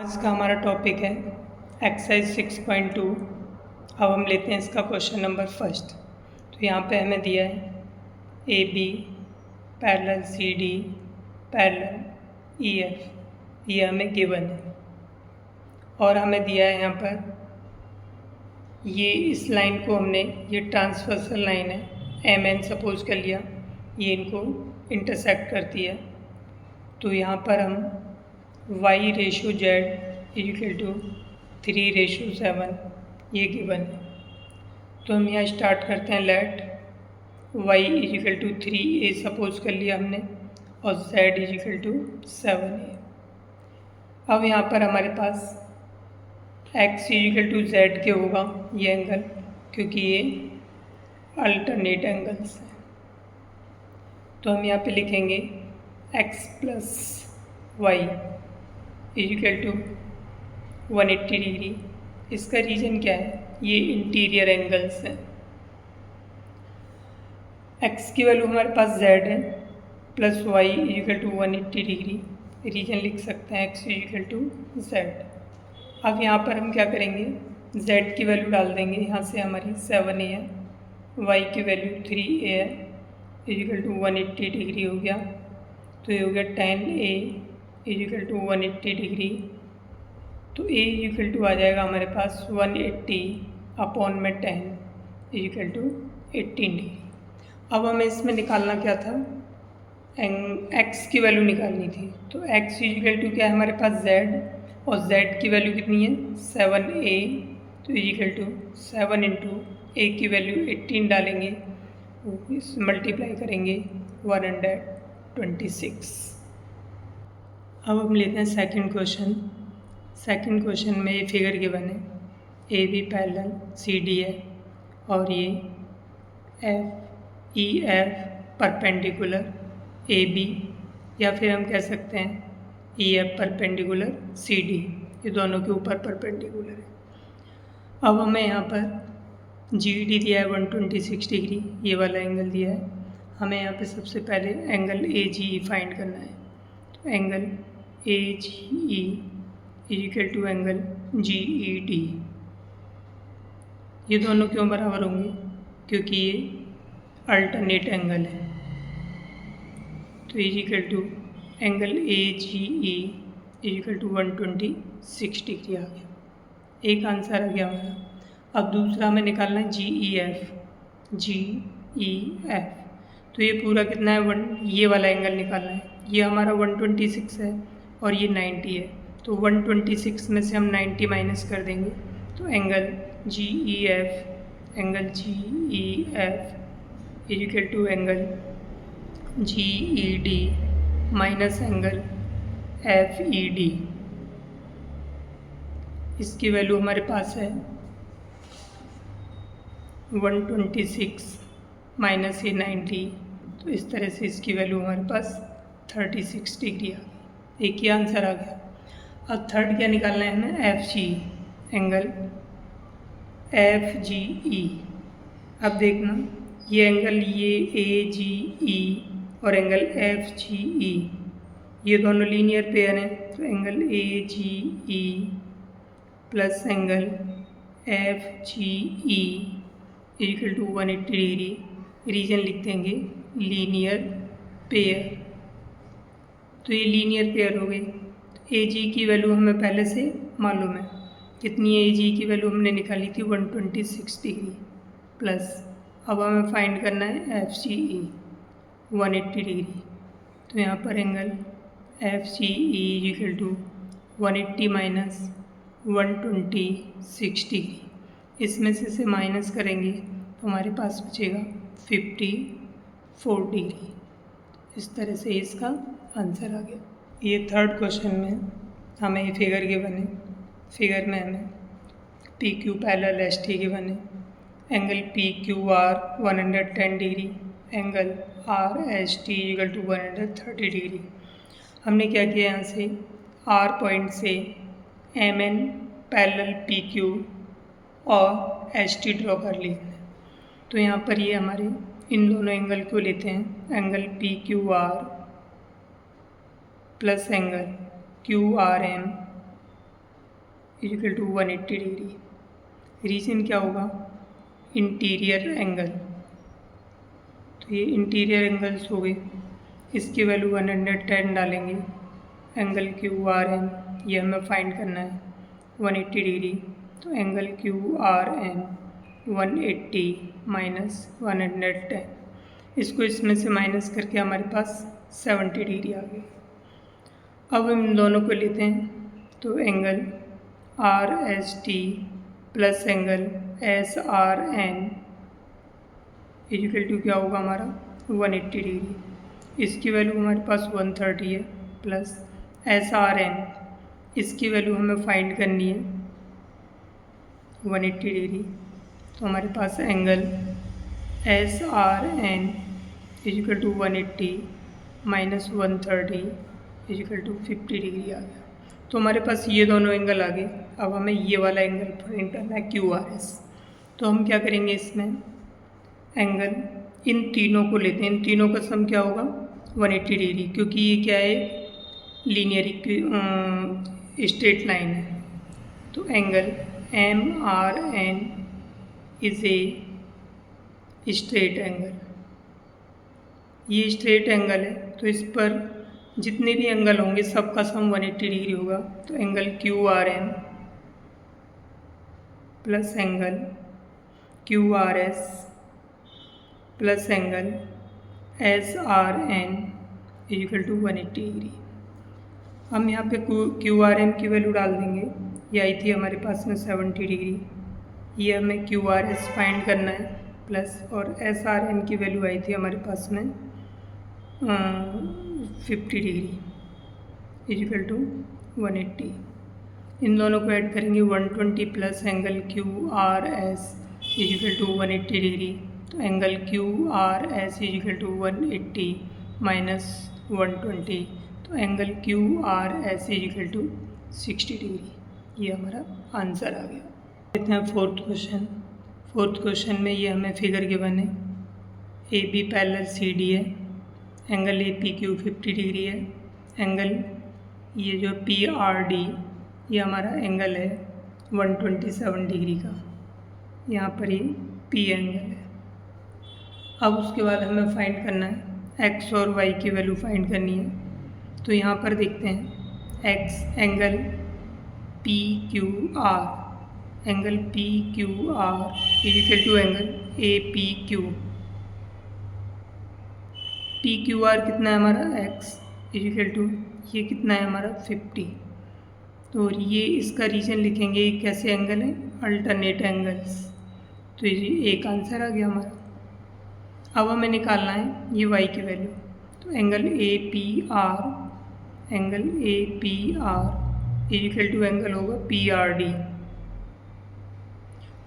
आज का हमारा टॉपिक है एक्सरसाइज 6.2। अब हम लेते हैं इसका क्वेश्चन नंबर फर्स्ट। तो यहाँ पे हमें दिया है A B parallel C D parallel E F, ये हमें गिवन है। और हमें दिया है यहाँ पर ये इस लाइन को हमने, ये ट्रांसवर्सल लाइन है एम एन सपोज कर लिया, ये इनको इंटरसेक्ट करती है। तो यहाँ पर हम y ratio z equal to 3:7 ये गिवन है। तो हम यहाँ स्टार्ट करते हैं। Let y equal to 3a suppose कर लिया हमने और z इक्वल टू 7a। अब यहाँ पर हमारे पास x इक्वल टू z के होगा ये एंगल, क्योंकि ये अल्टरनेट एंगल्स हैं। तो हम यहाँ पे लिखेंगे x plus y equal to 180 degree. इसका रीज़न क्या है? ये इंटीरियर एंगल्स हैं। x की वैल्यू हमारे पास z है plus y equal to 180 degree, reason लिख सकते हैं x इक्वल टू z। अब यहाँ पर हम क्या करेंगे, z की वैल्यू डाल देंगे। यहाँ से हमारी 7a है, y की वैल्यू 3a है इक्वल टू 180 डिग्री हो गया। तो ये हो गया 10a इक्वल टू 180 डिग्री। तो a इक्वल टू आ जाएगा हमारे पास 180 अपॉन में 10 इक्वल टू 18 डिग्री। अब हमें इसमें निकालना क्या था, x की वैल्यू निकालनी थी। तो x इक्वल टू क्या है हमारे पास z, और z की वैल्यू कितनी है 7a। तो इक्वल टू 7 इंटू a की वैल्यू 18 डालेंगे, इस मल्टीप्लाई करेंगे 126। अब हम लेते हैं सेकंड क्वेश्चन। सेकंड क्वेश्चन में ये फिगर गिवन है A B parallel C D है और ये F E F perpendicular A B, या फिर हम कह सकते हैं E F perpendicular C D, ये दोनों के ऊपर परपेंडिकुलर है। अब हमें यहाँ पर जी डी दिया है 126 डिग्री, ये वाला एंगल दिया है। हमें यहाँ पे सबसे पहले angle A G E find करना है। तो angle A G E equal to angle G E D, ये दोनों क्यों बराबर होंगे? क्योंकि ये अल्टरनेट एंगल है। तो equal to angle A G E equal to 126 degree आ गया, एक आंसर आ गया हमारा। अब दूसरा हमें निकालना है जी E F. G E F तो ये पूरा कितना है, ये वाला एंगल निकालना है। ये हमारा 126 है और ये 90 है। तो 126 में से हम 90 माइनस कर देंगे। तो angle G E F, angle G E F equal to angle G E D minus angle F E D. इसकी वैल्यू हमारे पास है 126 माइनस ये 90, तो इस तरह से इसकी वैल्यू हमारे पास 36 डिग्री आ गई। एक ही आंसर आ गया। अब थर्ड क्या निकालना है हमें, F G, angle F G E. अब देखना ये एंगल, ये ए जी ई और एंगल एफ जी ई, ये दोनों लीनियर पेयर हैं। तो angle A G E plus angle F G E equal to 180 degree, reason लिख देंगे लीनियर पेयर। तो ये लीनियर पेयर हो गई। ए जी की वैल्यू हमें पहले से मालूम है, कितनी ए जी की वैल्यू हमने निकाली थी 126 डिग्री प्लस। अब हमें फाइंड करना है एफ सी ई 180 डिग्री। तो यहाँ पर angle F C E equal to 180 minus 126 degree, इसमें से माइनस करेंगे तो हमारे पास बचेगा 54 डिग्री। इस तरह से इसका आंसर आ गया। ये थर्ड क्वेश्चन में हमें ये फिगर गिवन है। फिगर में हमें P Q parallel S T given है। Angle P Q R 110 degree, angle R S T equal to 130 degree. हमने क्या किया, यहाँ से आर पॉइंट से M N parallel P Q और एस टी ड्रॉ कर ली। तो यहाँ पर ये हमारे इन दोनों एंगल को लेते हैं, angle P Q R plus angle Q R M equal to 180 degree. Reason क्या होगा? Interior angle. तो ये इंटीरियर एंगल्स हो गए, इसकी वैल्यू 110 डालेंगे। एंगल क्यू आर एन ये हमें फाइंड करना है 180 डिग्री। तो angle Q R N 180 minus 110, इसको इसमें से माइनस करके हमारे पास 70 डिग्री आ गई। अब हम इन दोनों को लेते हैं, तो angle R S T plus angle S R N equal to क्या होगा हमारा 180 डिग्री। इसकी वैल्यू हमारे पास 130 है, प्लस एस आर एन इसकी वैल्यू हमें फाइंड करनी है 180 डिग्री। तो हमारे पास angle S R N equal to 180 minus 130 equal to 50 degree आ गया। तो हमारे पास ये दोनों एंगल आ गए। अब हमें ये वाला एंगल फाइंड करना है क्यू आर एस। तो हम क्या करेंगे, इसमें एंगल इन तीनों को लेते हैं। इन तीनों का सम क्या होगा 180 डिग्री, क्योंकि ये क्या है लीनियर स्ट्रेट लाइन है। तो angle M R N is a straight angle. ये स्ट्रेट एंगल है, तो इस पर जितने भी एंगल होंगे सबका सम 180 डिग्री होगा। तो angle Q R M plus angle Q R S plus angle S R N equal to 180 degree. हम यहाँ पे क्यू आर एम की वैल्यू डाल देंगे। ये आई थी हमारे पास में 70 डिग्री, ये हमें क्यू आर एस फाइंड करना है, प्लस और एस आर एन की वैल्यू आई थी हमारे पास में 50 डिग्री इक्वल टू 180। इन दोनों को ऐड करेंगे 120 plus angle Q R S equal to 180 degree. तो angle Q R S equal to 180 minus 120, तो angle Q R S equal to 60 degree. ये हमारा आंसर आ गया। देखते हैं फोर्थ क्वेश्चन। फोर्थ क्वेश्चन में ये हमें फिगर गिवन है, A B parallel C D है, angle A P Q 50 degree है, एंगल ये जो पी आर डी ये हमारा एंगल है 127 डिग्री का। यहाँ पर ये पी एंगल है। अब उसके बाद हमें फाइंड करना है एक्स और वाई की वैल्यू फाइंड करनी है। तो यहाँ पर देखते हैं X angle P Q R, angle P Q R equal to angle A P Q. P Q R कितना है हमारा एक्स इक्वल टू ये कितना है हमारा 50। तो ये इसका रीजन लिखेंगे कैसे एंगल है अल्टरनेट एंगल्स। तो ये एक आंसर आ गया हमारा। अब हमें निकालना है ये वाई की वैल्यू। तो angle A P R, angle A P R equal to angle होगा पी आर डी।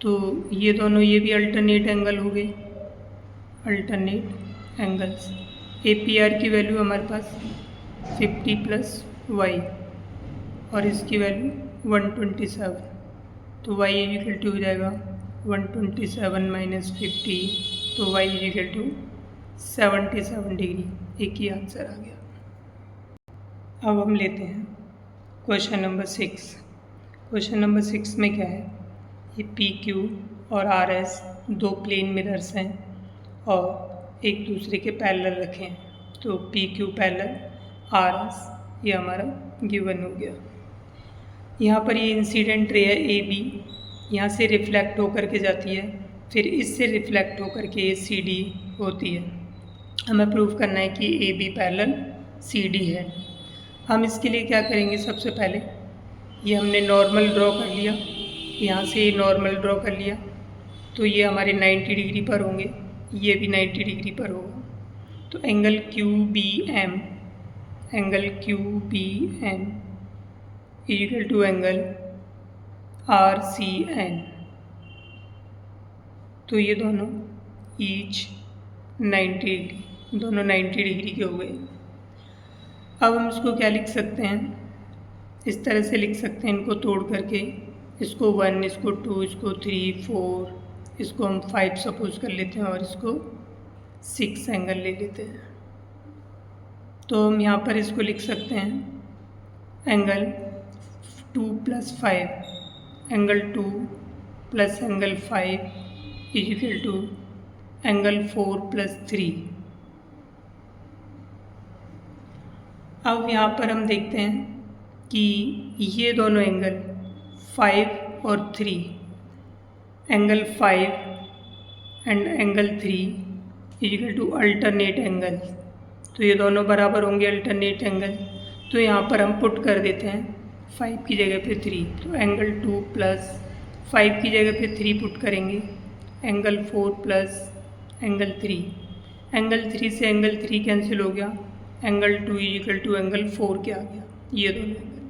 तो ये दोनों ये भी अल्टरनेट एंगल हो गए, alternate angles. A P R की वैल्यू हमारे पास 50 प्लस वाई और इसकी वैल्यू 127। तो वाई इक्वल टू हो जाएगा 127 माइनस 50, तो वाई इक्वल टू 77 डिग्री। एक ही आंसर आ गया। अब हम लेते हैं क्वेश्चन नंबर 6। क्वेश्चन नंबर 6 में क्या है, ये पी क्यू और आर एस दो प्लेन मिरर्स हैं और एक दूसरे के पैरेलल रखे हैं। तो P Q parallel R S ये हमारा गिवन हो गया। यहाँ पर ये इंसिडेंट रे है ए बी, यहाँ से रिफ्लेक्ट होकर के जाती है, फिर इससे रिफ्लेक्ट होकर के सी डी होती है। हमें प्रूव करना है कि A B parallel C D है। हम इसके लिए क्या करेंगे, सबसे पहले ये हमने नॉर्मल ड्रॉ कर लिया, यहाँ से नॉर्मल ड्रॉ कर लिया, तो ये हमारे 90 डिग्री पर होंगे, ये भी 90 डिग्री पर होगा। तो angle Q B M, angle Q B M equal to angle R C N. तो ये दोनों ईच 90 डिग्री, दोनों 90 डिग्री के हो गए। अब हम इसको क्या लिख सकते हैं, इस तरह से लिख सकते हैं इनको तोड़ करके, इसको 1, इसको 2, इसको 3, 4, इसको हम 5 सपोज कर लेते हैं और इसको 6 एंगल ले लेते हैं। तो हम यहाँ पर इसको लिख सकते हैं angle 2 + 5 angle 2 plus angle 5 is equal to angle 4 plus 3। अब यहाँ पर हम देखते हैं कि ये दोनों एंगल 5 और 3, angle 5 and angle 3 is equal to alternate angle. तो ये दोनों बराबर होंगे अल्टरनेट एंगल। तो यहाँ पर हम पुट कर देते हैं 5 की जगह पे 3, तो एंगल 2 प्लस 5 की जगह पे 3 पुट करेंगे, एंगल 4 प्लस एंगल 3। एंगल 3 से एंगल 3 कैंसिल हो गया, angle 2 is equal to angle 4 के आ गया, ये दोनों एंगल।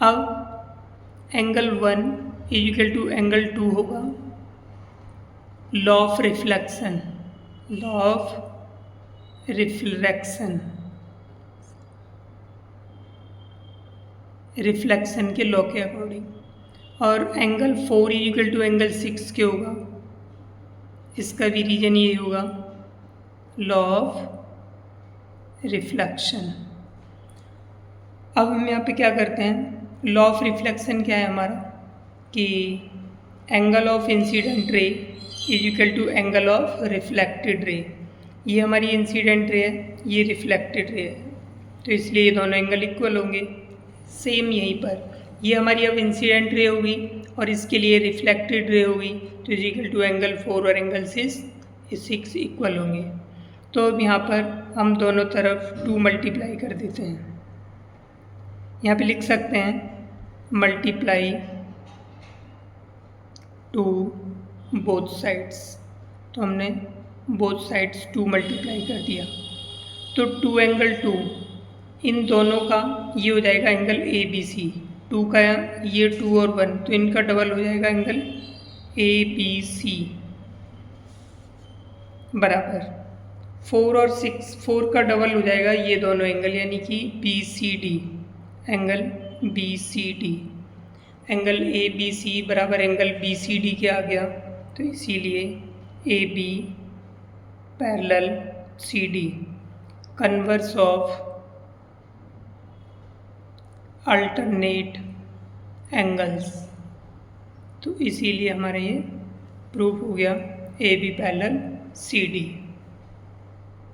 अब angle 1 is equal to angle 2 होगा, law of reflection, law of reflection, reflection के लॉ के अकॉर्डिंग। और angle 4 is equal to angle 6 के होगा, इसका भी रीजन ये होगा, लॉ ऑफ रिफ्लेक्शन। अब हम यहाँ पे क्या करते हैं, लॉ ऑफ रिफ्लेक्शन क्या है हमारा कि angle of incident ray is equal to angle of reflected ray. ये हमारी इंसिडेंट रे है, ये रिफ्लेक्टेड रे है, तो इसलिए ये दोनों एंगल इक्वल होंगे। सेम यहीं पर ये हमारी अब इंसिडेंट रे होगी और इसके लिए रिफ्लेक्टेड रे होगी, तो इज इक्वल टू एंगल 4 और एंगल 6 इक्वल होंगे। तो अब यहाँ पर हम दोनों तरफ 2 मल्टीप्लाई कर देते हैं। यहाँ पे लिख सकते हैं मल्टीप्लाई टू बोथ साइड्स, तो हमने बोथ साइड्स 2 मल्टीप्लाई कर दिया, तो 2 एंगल 2 इन दोनों का ये हो जाएगा एंगल ए बी सी। 2 का ये 2 और 1, तो इनका डबल हो जाएगा एंगल ए बी सी बराबर 4 और 6, 4 का डबल हो जाएगा ये दोनों एंगल, यानी कि B C D, angle B C D. Angle A B C बराबर एंगल बी सी डी के आ गया, तो इसीलिए A B parallel C D, converse of alternate angles. तो इसीलिए हमारा ये प्रूफ हो गया A B parallel C D.